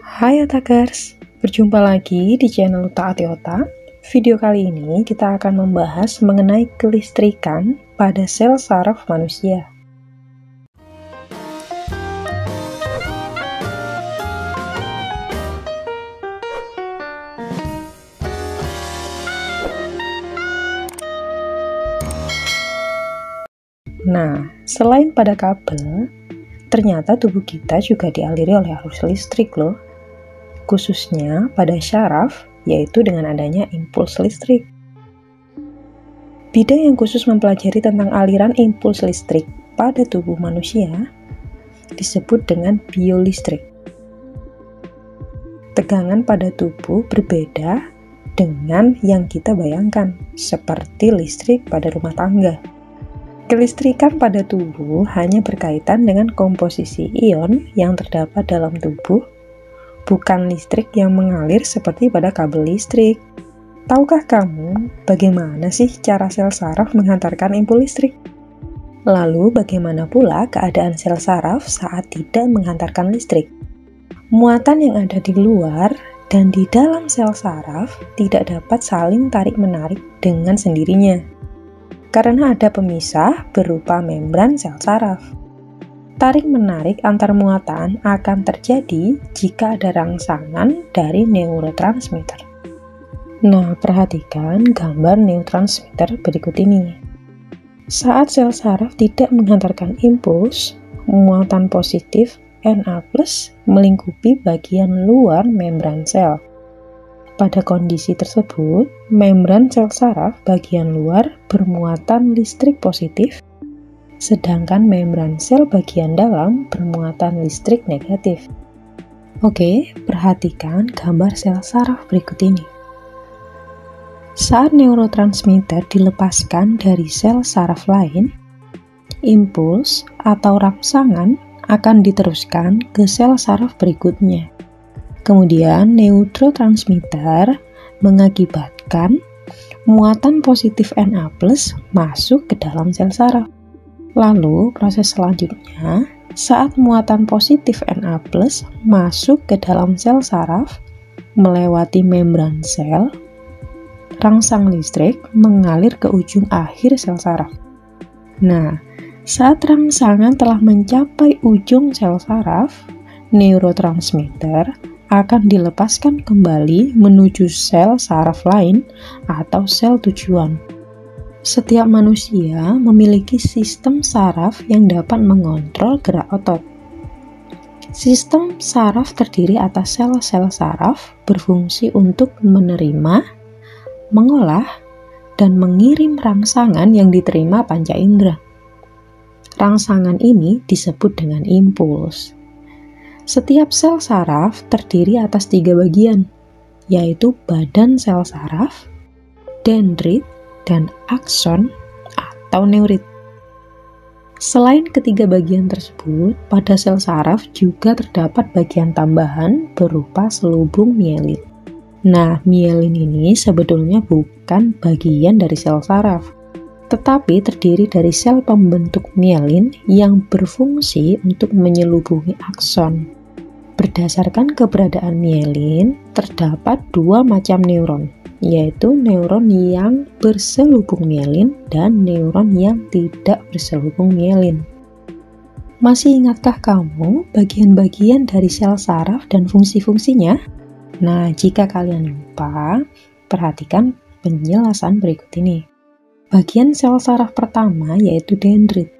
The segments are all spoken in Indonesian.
Hai Otakers, berjumpa lagi di channel Taati Otak. Video kali ini kita akan membahas mengenai kelistrikan pada sel saraf manusia. Nah, selain pada kabel, ternyata tubuh kita juga dialiri oleh arus listrik loh. Khususnya pada syaraf, yaitu dengan adanya impuls listrik. Bidang yang khusus mempelajari tentang aliran impuls listrik pada tubuh manusia disebut dengan biolistrik. Tegangan pada tubuh berbeda dengan yang kita bayangkan, seperti listrik pada rumah tangga. Kelistrikan pada tubuh hanya berkaitan dengan komposisi ion yang terdapat dalam tubuh, bukan listrik yang mengalir seperti pada kabel listrik. Tahukah kamu bagaimana sih cara sel saraf menghantarkan impuls listrik? Lalu bagaimana pula keadaan sel saraf saat tidak menghantarkan listrik? Muatan yang ada di luar dan di dalam sel saraf tidak dapat saling tarik-menarik dengan sendirinya, karena ada pemisah berupa membran sel saraf. Tarik-menarik antar muatan akan terjadi jika ada rangsangan dari neurotransmitter. Nah, perhatikan gambar neurotransmitter berikut ini. Saat sel saraf tidak menghantarkan impuls, muatan positif Na+ melingkupi bagian luar membran sel. Pada kondisi tersebut, membran sel saraf bagian luar bermuatan listrik positif, sedangkan membran sel bagian dalam bermuatan listrik negatif. Oke, perhatikan gambar sel saraf berikut ini. Saat neurotransmitter dilepaskan dari sel saraf lain, impuls atau rangsangan akan diteruskan ke sel saraf berikutnya. Kemudian neurotransmitter mengakibatkan muatan positif Na+ masuk ke dalam sel saraf. Lalu proses selanjutnya, saat muatan positif Na+ masuk ke dalam sel saraf melewati membran sel, rangsang listrik mengalir ke ujung akhir sel saraf. Nah, saat rangsangan telah mencapai ujung sel saraf, neurotransmitter akan dilepaskan kembali menuju sel saraf lain atau sel tujuan. Setiap manusia memiliki sistem saraf yang dapat mengontrol gerak otot. Sistem saraf terdiri atas sel-sel saraf berfungsi untuk menerima, mengolah, dan mengirim rangsangan yang diterima panca indera. Rangsangan ini disebut dengan impuls. Setiap sel saraf terdiri atas 3 bagian, yaitu badan sel saraf, dendrit, dan akson atau neurit. Selain ketiga bagian tersebut, pada sel saraf juga terdapat bagian tambahan berupa selubung mielin. Nah, mielin ini sebetulnya bukan bagian dari sel saraf, tetapi terdiri dari sel pembentuk mielin yang berfungsi untuk menyelubungi akson. Berdasarkan keberadaan mielin, terdapat 2 macam neuron, yaitu neuron yang berselubung mielin dan neuron yang tidak berselubung mielin. Masih ingatkah kamu bagian-bagian dari sel saraf dan fungsi-fungsinya? Nah, jika kalian lupa, perhatikan penjelasan berikut ini. Bagian sel saraf pertama yaitu dendrit.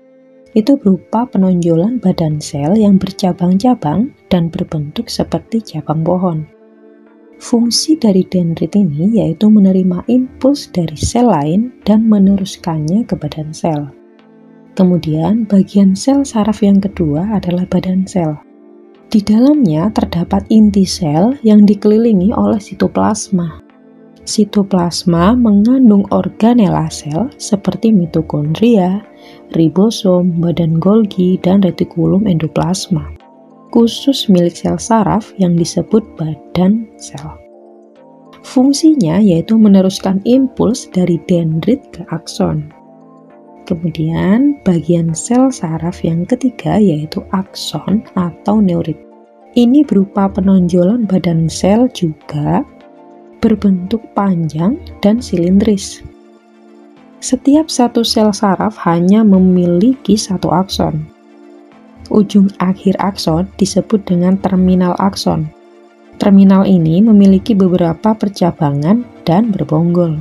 Itu berupa penonjolan badan sel yang bercabang-cabang dan berbentuk seperti cabang pohon. Fungsi dari dendrit ini yaitu menerima impuls dari sel lain dan meneruskannya ke badan sel. Kemudian bagian sel saraf yang kedua adalah badan sel. Di dalamnya terdapat inti sel yang dikelilingi oleh sitoplasma. Sitoplasma mengandung organela sel seperti mitokondria, ribosom, badan Golgi, dan retikulum endoplasma, khusus milik sel saraf yang disebut badan sel. Fungsinya yaitu meneruskan impuls dari dendrit ke akson. Kemudian bagian sel saraf yang ketiga yaitu akson atau neurit. Ini berupa penonjolan badan sel juga berbentuk panjang dan silindris. Setiap satu sel saraf hanya memiliki satu akson. Ujung akhir akson disebut dengan terminal akson. Terminal ini memiliki beberapa percabangan dan berbonggol.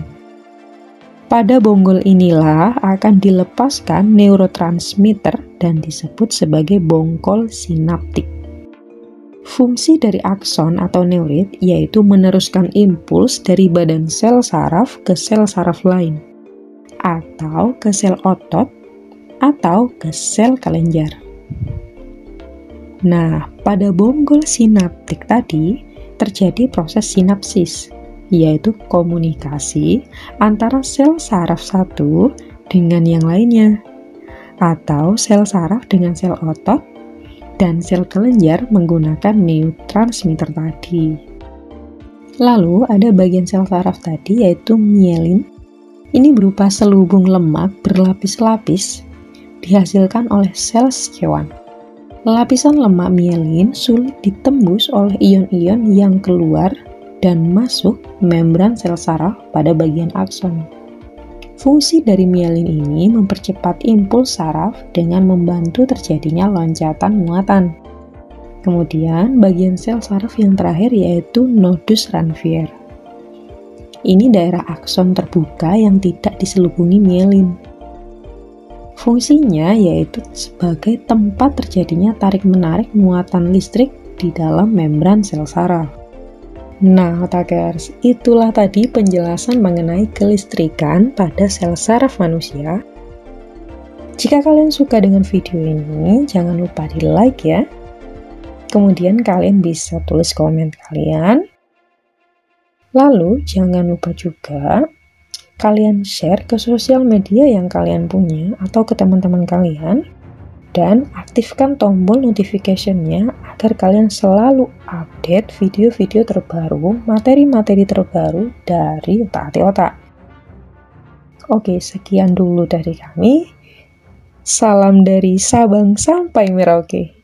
Pada bonggol inilah akan dilepaskan neurotransmitter dan disebut sebagai bonggol sinaptik. Fungsi dari akson atau neurit yaitu meneruskan impuls dari badan sel saraf ke sel saraf lain, atau ke sel otot, atau ke sel kelenjar. Nah, pada bonggol sinaptik tadi terjadi proses sinapsis, yaitu komunikasi antara sel saraf satu dengan yang lainnya, atau sel saraf dengan sel otot, dan sel kelenjar menggunakan neurotransmitter tadi. Lalu ada bagian sel saraf tadi yaitu mielin. Ini berupa selubung lemak berlapis-lapis dihasilkan oleh sel sikewan. Lapisan lemak mielin sulit ditembus oleh ion-ion yang keluar dan masuk membran sel saraf pada bagian akson. Fungsi dari mielin ini mempercepat impuls saraf dengan membantu terjadinya loncatan muatan. Kemudian bagian sel saraf yang terakhir yaitu nodus Ranvier. Ini daerah akson terbuka yang tidak diselubungi mielin. Fungsinya yaitu sebagai tempat terjadinya tarik-menarik muatan listrik di dalam membran sel saraf. Nah, otakers, itulah tadi penjelasan mengenai kelistrikan pada sel saraf manusia. Jika kalian suka dengan video ini, jangan lupa di like ya. Kemudian kalian bisa tulis komen kalian. Lalu, jangan lupa juga kalian share ke sosial media yang kalian punya atau ke teman-teman kalian. Dan aktifkan tombol notification-nya agar kalian selalu update video-video terbaru, materi-materi terbaru dari Otak Hati Otak. Oke, sekian dulu dari kami. Salam dari Sabang sampai Merauke.